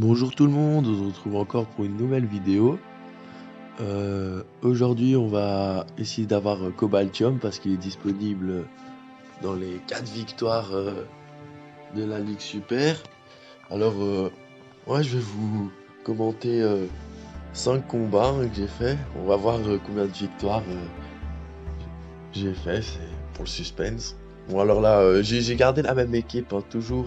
Bonjour tout le monde, on se retrouve encore pour une nouvelle vidéo. Aujourd'hui on va essayer d'avoir Cobaltium parce qu'il est disponible dans les 4 victoires de la Ligue Super. Alors moi je vais vous commenter 5 combats que j'ai fait. On va voir combien de victoires j'ai fait, c'est pour le suspense. Bon alors là j'ai gardé la même équipe, hein, toujours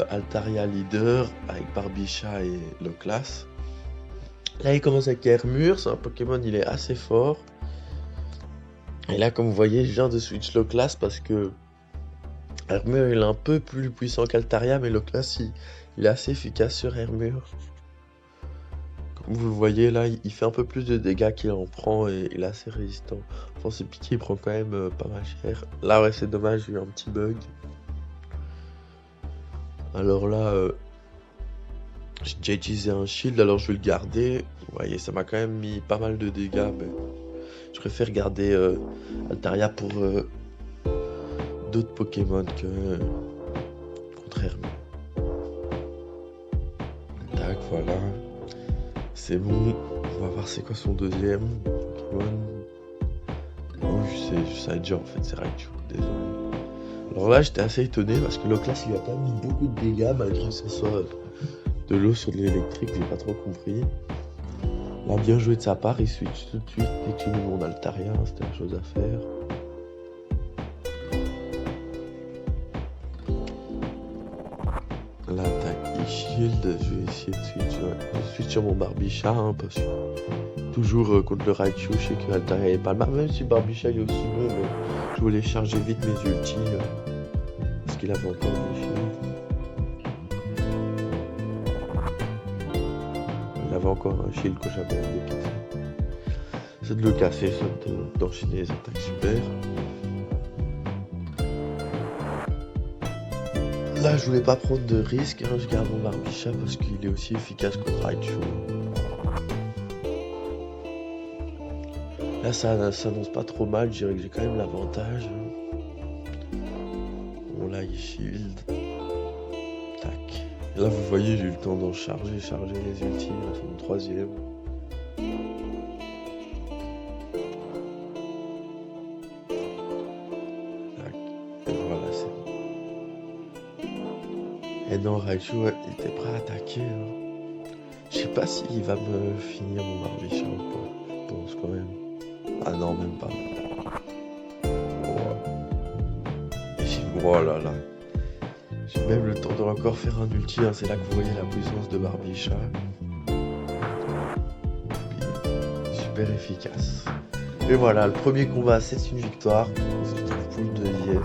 Altaria leader avec Barbicha et Loclas. Là, il commence avec Hermure, c'est un Pokémon, il est assez fort. Et là, comme vous voyez, je viens de switch Loclas parce que Hermure, il est un peu plus puissant qu'Altaria, mais Loclas, il est assez efficace sur Hermure. Comme vous le voyez, là, il fait un peu plus de dégâts qu'il en prend et il est assez résistant. Enfin, c'est piqué, il prend quand même pas mal cher. Là, ouais, c'est dommage, j'ai eu un petit bug. Alors là, j'ai déjà utilisé un shield, alors je vais le garder. Vous voyez, ça m'a quand même mis pas mal de dégâts, mais je préfère garder Altaria pour d'autres Pokémon que contre Hermine. Tac, voilà. C'est bon. On va voir c'est quoi son deuxième Pokémon. Oh, je sais déjà en fait, c'est Raichu. Désolé. Alors là, j'étais assez étonné parce que Loclas il a quand même mis beaucoup de dégâts malgré que ce soit de l'eau sur de l'électrique, j'ai pas trop compris. Là, bien joué de sa part, il switch tout de suite dès qu'il est mon Altaria, c'était la chose à faire. L'attaque e-shield, je vais essayer de switch sur mon Barbicha, hein, parce que toujours contre le Raichu, je sais que Altaria est pas mal, même si Barbicha il est aussi bon, mais je voulais charger vite mes ultis, parce qu'il avait encore des shields. Il avait encore un shield que j'avais cassé. C'est de le casser, ça d'enchaîner les attaques super. Là, je voulais pas prendre de risque, hein, je garde mon Barbicha parce qu'il est aussi efficace contre Raichu. Là, ça s'annonce pas trop mal, je dirais que j'ai quand même l'avantage. Bon, là, il shield. Tac. Et là, vous voyez, j'ai eu le temps d'en charger les ultis, là, c'est mon troisième. Tac. Et voilà, c'est bon. Et non, Raichu, ouais, il était prêt à attaquer. Hein. Je sais pas s'il va me finir mon Barbicha ou pas. Je pense quand même. Ah non, même pas. Oh là là. J'ai même le temps de encore faire un ulti, hein. C'est là que vous voyez la puissance de Barbicha. Super efficace. Et voilà, le premier combat, c'est une victoire. On se retrouve pour le deuxième.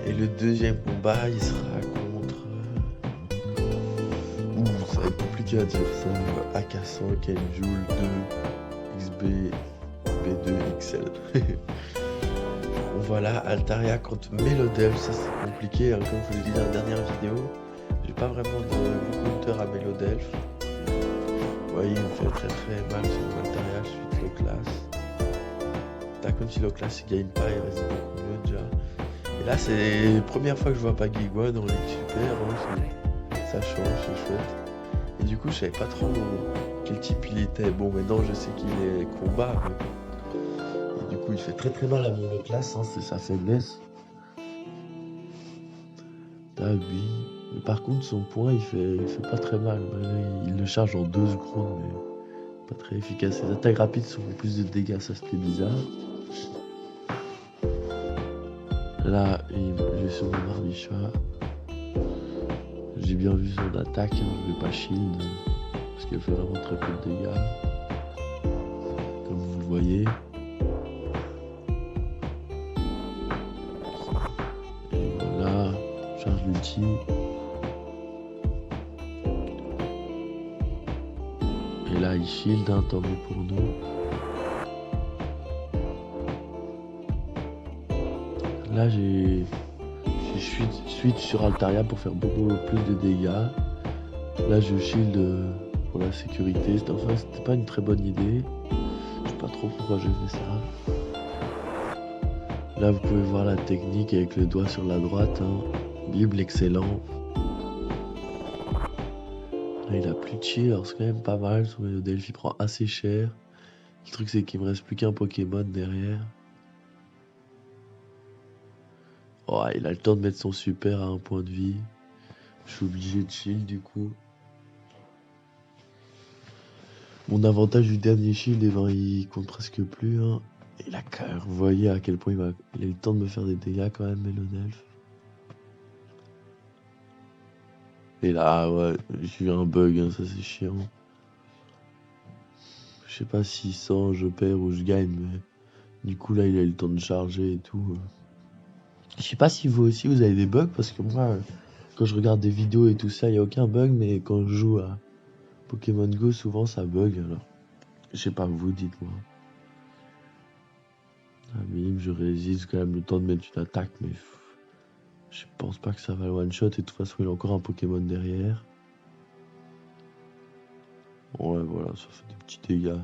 Et le deuxième combat, il sera contre... ça va être compliqué à dire ça. AK100, Kenjoul 2, XB, B2, XL. Bon voilà, Altaria contre Melodel, ça c'est compliqué, hein, comme je vous l'ai dit dans la dernière vidéo. J'ai pas vraiment de counter à Melodelph. Vous voyez, il me fait très mal sur mon Altaria, je suis Loclas. T'as comme si Loclas il gagne pas, il reste beaucoup mieux déjà. Et là, c'est la première fois que je vois pas Guigua dans Ligue Super, hein, ça change, c'est chouette. Et du coup, je savais pas trop quel type il était. Bon, maintenant je sais qu'il est combat, mais... Et du coup, il fait très mal à mon Loclas, hein, c'est sa faiblesse. T'as lui. Mais par contre, son point, il fait pas très mal. Il le charge en 2 secondes, mais pas très efficace. Les attaques rapides sont plus de dégâts, ça c'était bizarre. Là, j'ai son Barbicha. J'ai bien vu son attaque, hein, je vais pas shield, parce qu'elle fait vraiment très peu de dégâts. Comme vous le voyez. Et voilà, charge l'ulti. Et là, il shield, hein, tant mieux pour nous. Là, j'ai switch sur Altaria pour faire beaucoup plus de dégâts. Là, je shield pour la sécurité. Enfin, c'était pas une très bonne idée. Je sais pas trop pourquoi j'ai fait ça. Là, vous pouvez voir la technique avec le doigt sur la droite. Hein. Bible excellent. Là, il a plus de chi, alors c'est quand même pas mal. Son Delphi prend assez cher. Le truc, c'est qu'il me reste plus qu'un Pokémon derrière. Oh, il a le temps de mettre son super à 1 point de vie. Je suis obligé de shield du coup. Mon avantage du dernier shield, eh ben, il compte presque plus. Hein. Et là, vous voyez à quel point il a le temps de me faire des dégâts quand même, Melonelf. Et là, ouais, j'ai eu un bug, hein, ça c'est chiant. Je sais pas si sans je perds ou je gagne, mais du coup là il a eu le temps de charger et tout. Je sais pas si vous aussi vous avez des bugs, parce que moi, quand je regarde des vidéos et tout ça, il n'y a aucun bug, mais quand je joue à Pokémon Go, souvent ça bug, alors. Je sais pas, vous dites-moi. Ah, bim, je résiste quand même le temps de mettre une attaque, mais je pense pas que ça va le one shot, et de toute façon il a encore un Pokémon derrière. Ouais, voilà, ça fait des petits dégâts.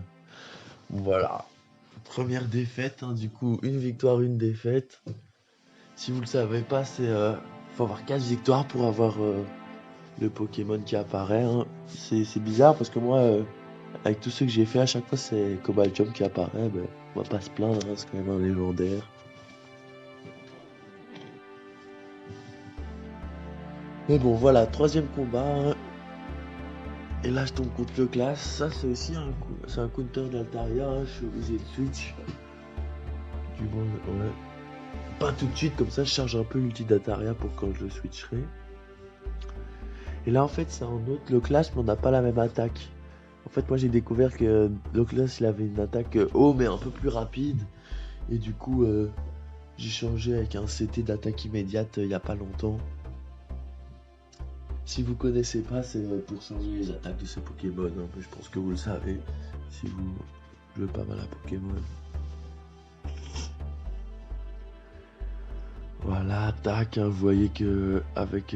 Voilà. Première défaite, hein, du coup, une victoire, une défaite. Si vous le savez pas, c'est faut avoir 4 victoires pour avoir le Pokémon qui apparaît. Hein. C'est bizarre parce que moi, avec tout ce que j'ai fait, à chaque fois c'est Cobaltium qui apparaît. Ben, on va pas se plaindre, hein, c'est quand même un légendaire. Mais bon, voilà, 3e combat. Hein. Et là, je tombe contre le class. Ça, c'est aussi un counter d'Altaria. Hein. Je suis obligé de switch. Du moins, ouais. Pas tout de suite, comme ça, je charge un peu l'ulti d'Altaria pour quand je le switcherai. Et là, en fait, c'est un autre Loclas, mais on n'a pas la même attaque. En fait, moi, j'ai découvert que Loclas, il avait une attaque haut, mais un peu plus rapide. Et du coup, j'ai changé avec un CT d'attaque immédiate il n'y a pas longtemps. Si vous connaissez pas, c'est pour changer les attaques de ce Pokémon. Hein. Mais je pense que vous le savez, si vous jouez pas mal à Pokémon. Voilà, attaque, hein, vous voyez que avec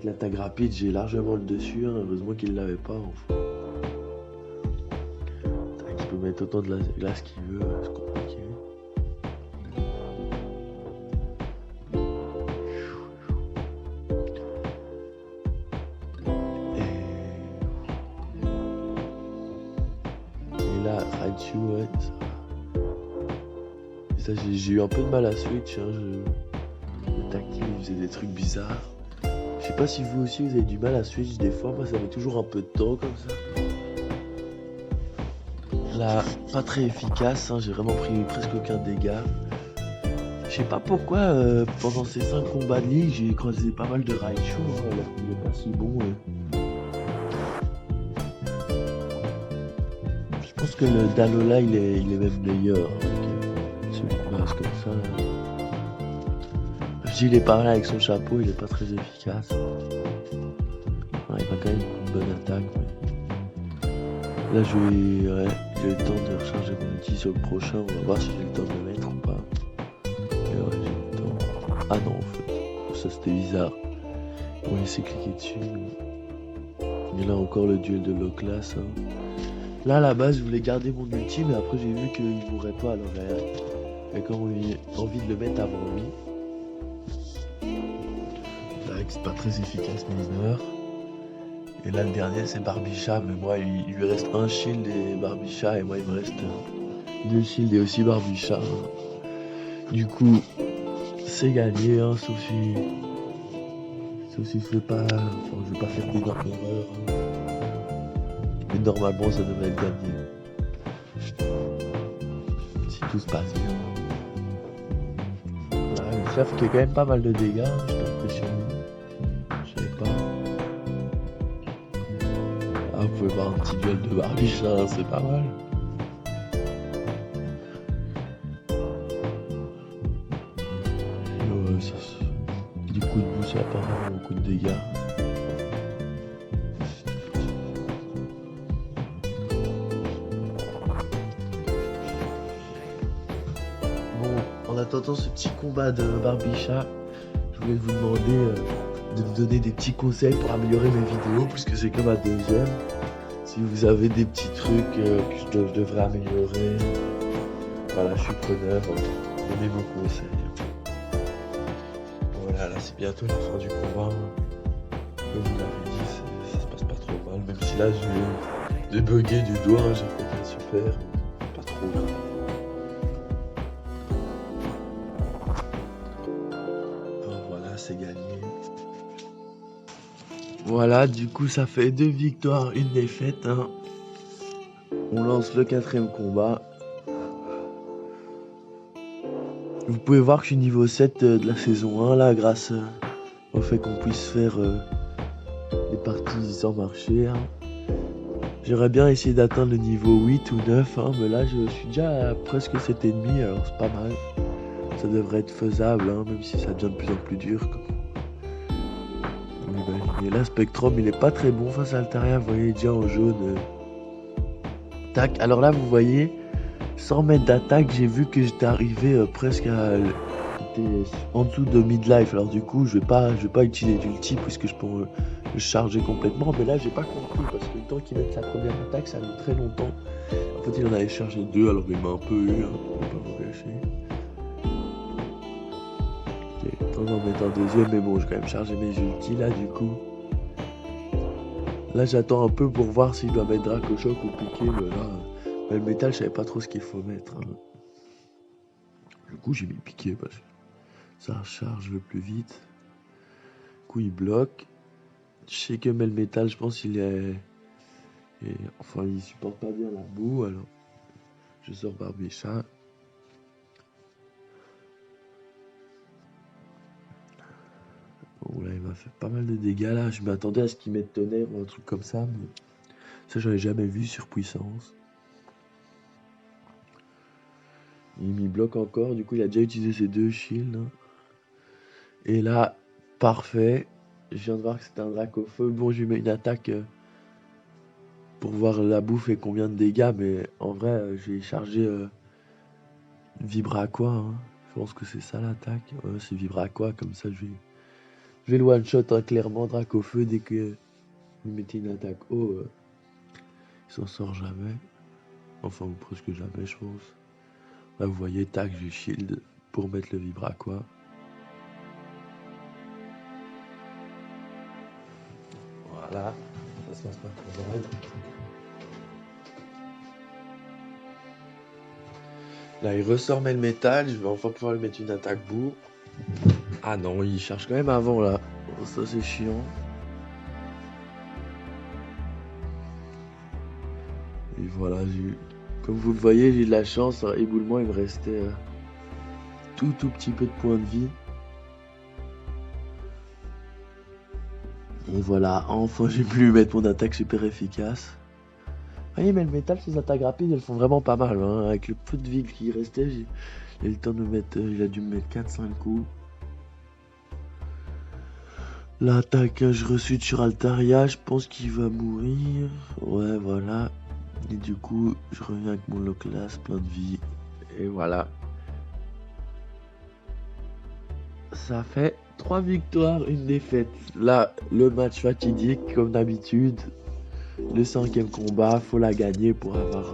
l'attaque rapide, j'ai largement le dessus, hein, heureusement qu'il l'avait pas. Enfin. Il peut mettre autant de la glace qu'il veut, c'est compliqué. Et là, Raichu, ouais, ça j'ai eu un peu de mal à switch. Hein, le tactile, il faisait des trucs bizarres. Je sais pas si vous aussi vous avez du mal à switch des fois, moi ça met toujours un peu de temps comme ça. Là, pas très efficace, hein, j'ai vraiment pris presque aucun dégât. Je sais pas pourquoi, pendant ces 5 combats de ligue, j'ai croisé pas mal de Raichu, hein, alors qu'il est pas si bon. Je pense que le Dalola il est même meilleur, hein, celui de base comme ça. Là. Je dis il est pas mal avec son chapeau, il est pas très efficace. Ouais, il a quand même une bonne attaque. Mais... Là j'ai le temps de recharger mon outil sur le prochain, on va voir si j'ai le temps de le mettre ou pas. Et ouais, j'ai le temps. Ah non, en fait, ça c'était bizarre. On va essayer de cliquer dessus. Et là encore le duel de Loclas. Hein. Là à la base je voulais garder mon ulti, mais après j'ai vu qu'il mourrait pas, alors j'ai quand même envie de le mettre avant lui. Là c'est pas très efficace, mais il meurt. Et là le dernier c'est Barbicha, mais moi il lui reste un shield et Barbicha, et moi il me reste 2 shields et aussi Barbicha. Du coup c'est gagné, hein, sauf si je fais pas, enfin, je vais pas faire d'énormes erreurs. Hein. Mais normalement ça devrait être gagné. Si tout se passe bien. Voilà, le chef qui a quand même pas mal de dégâts, hein, j'étais impressionné. Je savais pas. Ah, vous pouvez voir un petit duel de Barbicha, hein, c'est pas mal. Ouais, ça, du coup de boost, ça a pas vraiment beaucoup de dégâts. Bon, en attendant ce petit combat de Barbicha, je voulais vous demander de me donner des petits conseils pour améliorer mes vidéos, puisque c'est comme ma deuxième. Si vous avez des petits trucs que je devrais améliorer, voilà, je suis preneur, donnez vos conseils. Voilà, là c'est bientôt la fin du combat. Comme vous l'avez dit, ça se passe pas trop mal, même si là j'ai bugué du doigt, j'ai fait un super, pas trop grave. Voilà, c'est gagné. Voilà, du coup ça fait 2 victoires, 1 défaite. Hein. On lance le 4e combat. Vous pouvez voir que je suis niveau 7 de la saison 1 là, grâce au fait qu'on puisse faire des parties sans marcher. Hein. J'aimerais bien essayer d'atteindre le niveau 8 ou 9, hein, mais là je suis déjà à presque 7,5, alors c'est pas mal. Ça devrait être faisable, hein, même si ça devient de plus en plus dur. Et là, Spectrum, il est pas très bon face à Altaria, vous voyez déjà en jaune. Tac, alors là, vous voyez, 100 mètres d'attaque, j'ai vu que j'étais arrivé presque à... en dessous de midlife, alors du coup, je vais pas utiliser d'ulti puisque je peux le charger complètement, mais là, j'ai pas compris, parce que le temps qu'il mette sa première attaque, ça a mis très longtemps. En fait, il en avait chargé 2, alors il m'a un peu eu, hein, pour pas vous cacher. On va en mettre un deuxième, mais bon, je vais quand même charger mes ultis là du coup. Là j'attends un peu pour voir s'il doit mettre Draco Choc ou piquer, mais là, le métal, je savais pas trop ce qu'il faut mettre. Hein. Du coup j'ai mis piqué parce que ça charge le plus vite. Du coup il bloque. Je sais que le métal, je pense il est... enfin il supporte pas bien la boue, alors je sors Barbichat. Bon là il m'a fait pas mal de dégâts là, je m'attendais à ce qu'il mette tonnerre ou un truc comme ça, mais ça j'en ai jamais vu sur puissance. Il m'y bloque encore, du coup il a déjà utilisé ses 2 shields. Hein. Et là, parfait, je viens de voir que c'était un drac au feu. Bon, je lui mets une attaque pour voir la bouffe et combien de dégâts, mais en vrai j'ai chargé Vibraqua. Hein. Je pense que c'est ça l'attaque, ouais, c'est Vibraqua, comme ça je vais le one shot hein, clairement. Drac au feu, dès que vous mettez une attaque haut, il s'en sort jamais. Enfin, ou presque jamais, je pense. Là, vous voyez, tac, j'ai shield pour mettre le Vibraqua. Voilà, ça se passe pas trop mal. Là, il ressort le métal, je vais enfin pouvoir lui mettre une attaque boue. Ah non, il cherche quand même avant là. Oh, ça c'est chiant. Et voilà, comme vous le voyez, j'ai de la chance. Éboulement, il me restait tout petit peu de points de vie. Et voilà, enfin j'ai pu lui mettre mon attaque super efficace. Vous voyez, mais le métal, ses attaques rapides, elles font vraiment pas mal. Hein. Avec le peu de vie qui restait, j'ai eu le temps de me mettre, il a dû me mettre 4-5 coups. L'attaque, je reswitch sur Altaria, je pense qu'il va mourir. Ouais, voilà. Et du coup, je reviens avec mon Loclas, plein de vie. Et voilà. Ça fait 3 victoires, 1 défaite. Là, le match fatidique, comme d'habitude. Le 5e combat, faut la gagner pour avoir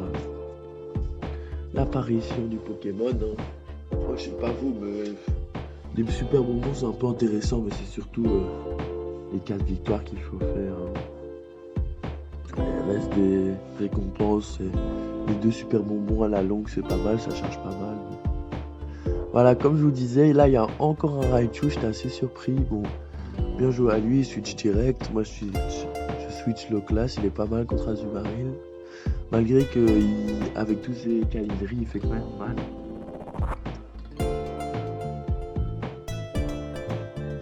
l'apparition du Pokémon. Hein. Moi, je sais pas vous, mais les super bonbons, c'est un peu intéressant, mais c'est surtout les 4 victoires qu'il faut faire. Hein. Il reste des récompenses. Et les 2 super bonbons à la longue, c'est pas mal, ça charge pas mal. Mais... voilà, comme je vous disais, là, il y a encore un Raichu, j'étais assez surpris. Bon, bien joué à lui, switch direct. Moi, je switch Loclas, il est pas mal contre Azumarill. Malgré que, avec tous ses calibris, il fait quand même mal.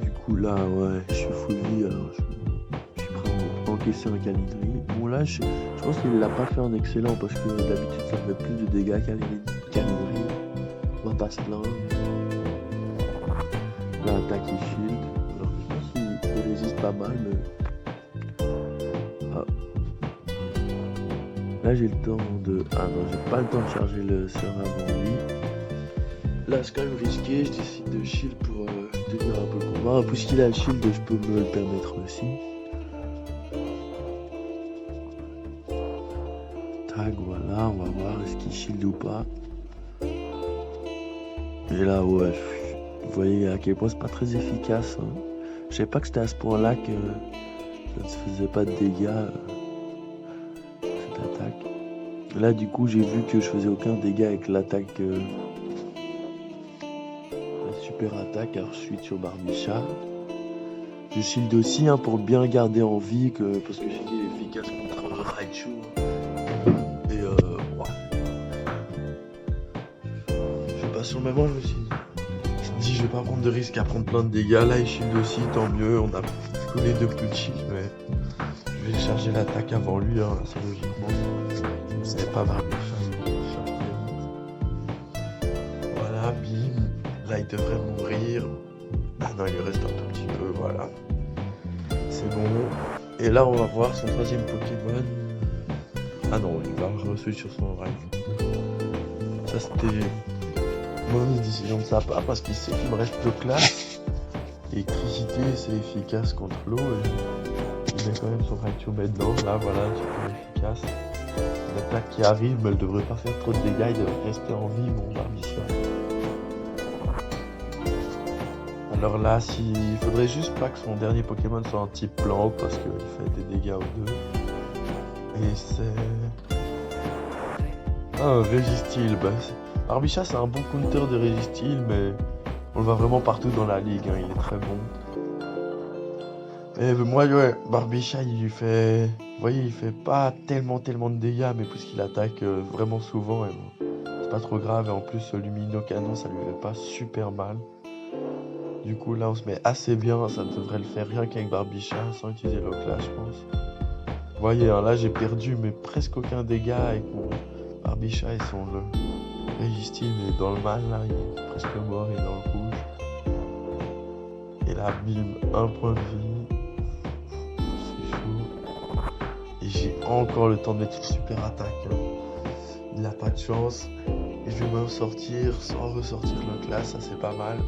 Du coup, là, ouais, je suis full vie, alors je suis prêt à encaisser un calibri. Bon, là, je pense qu'il l'a pas fait en excellent, parce que d'habitude, ça fait plus de dégâts calibri. On va pas se plaindre. Là, attaque et shield. Alors, je pense qu'il résiste pas mal, mais... là j'ai le temps de... ah non, j'ai pas le temps de charger le sort avant lui. Là c'est quand même risqué, je décide de shield pour tenir un peu compte. Bon, puisqu'il a le shield, je peux me le permettre aussi. Tac, voilà, on va voir est-ce qu'il shield ou pas. Et là, ouais, vous voyez à quel point c'est pas très efficace. Hein. Je savais pas que c'était à ce point-là que ça ne se faisait pas de dégâts, cette attaque. Là, du coup, j'ai vu que je faisais aucun dégât avec l'attaque, la super attaque. Alors, je suis sur Barbicha. Je shield aussi hein, pour bien garder en vie, parce que j'ai dit il est efficace contre Raichu. Et ouais. Je sais pas, sur le moment, je me suis dit, je vais pas prendre de risque à prendre plein de dégâts. Là, il shield aussi, tant mieux. On a tous les deux plus de shield, mais je vais charger l'attaque avant lui, hein, assez logiquement. Je ne savais pas Barbicha. Voilà, bim. Là, il devrait mourir. Ah non, il lui reste un tout petit peu, voilà. C'est bon. Et là, on va voir son troisième Pokémon. Ah non, il va re-switch sur son Raichu. Ça, c'était mauvaise décision de sa part parce qu'il sait qu'il me reste 2 classes. L'électricité, c'est efficace contre l'eau. Et il met quand même son Raichu maintenant. Là, voilà, super efficace. L'attaque qui arrive, mais elle devrait pas faire trop de dégâts. Il devrait rester en vie, mon Barbicha. Alors là, il faudrait juste pas que son dernier Pokémon soit un type blanc parce qu'il fait des dégâts aux deux. Et c'est un Registeel. Barbicha, c'est un bon counter de Registeel, mais on le voit vraiment partout dans la ligue. Hein, il est très bon. Et moi, ouais, Barbicha, il lui fait. Vous voyez, il fait pas tellement de dégâts, mais puisqu'il attaque vraiment souvent, et bon, c'est pas trop grave. Et en plus, Lumino Canon, ça lui fait pas super mal. Du coup, là, on se met assez bien. Ça devrait le faire rien qu'avec Barbicha, sans utiliser l'Ocla, je pense. Vous voyez, hein, là, j'ai perdu, mais presque aucun dégât avec mon Barbicha et son Registeel. Il est dans le mal, là, il est presque mort, il est dans le rouge. Et là, bim, 1 point de vie. C'est chaud. Et j'ai encore le temps de mettre une super attaque. Hein. Il n'a pas de chance. Et je vais m'en sortir sans ressortir l'Ocla, ça c'est pas mal.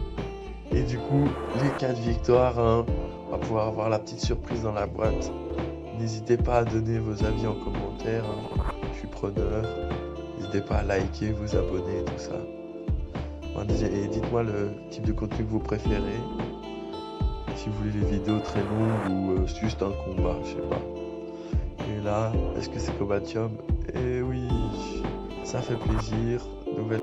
Et du coup, les 4 victoires, hein, on va pouvoir avoir la petite surprise dans la boîte. N'hésitez pas à donner vos avis en commentaire, hein. Je suis preneur. N'hésitez pas à liker, vous abonner et tout ça. Et dites-moi le type de contenu que vous préférez. Si vous voulez les vidéos très longues ou juste un combat, je sais pas. Et là, est-ce que c'est Cobatium? Eh oui, ça fait plaisir. Nouvelle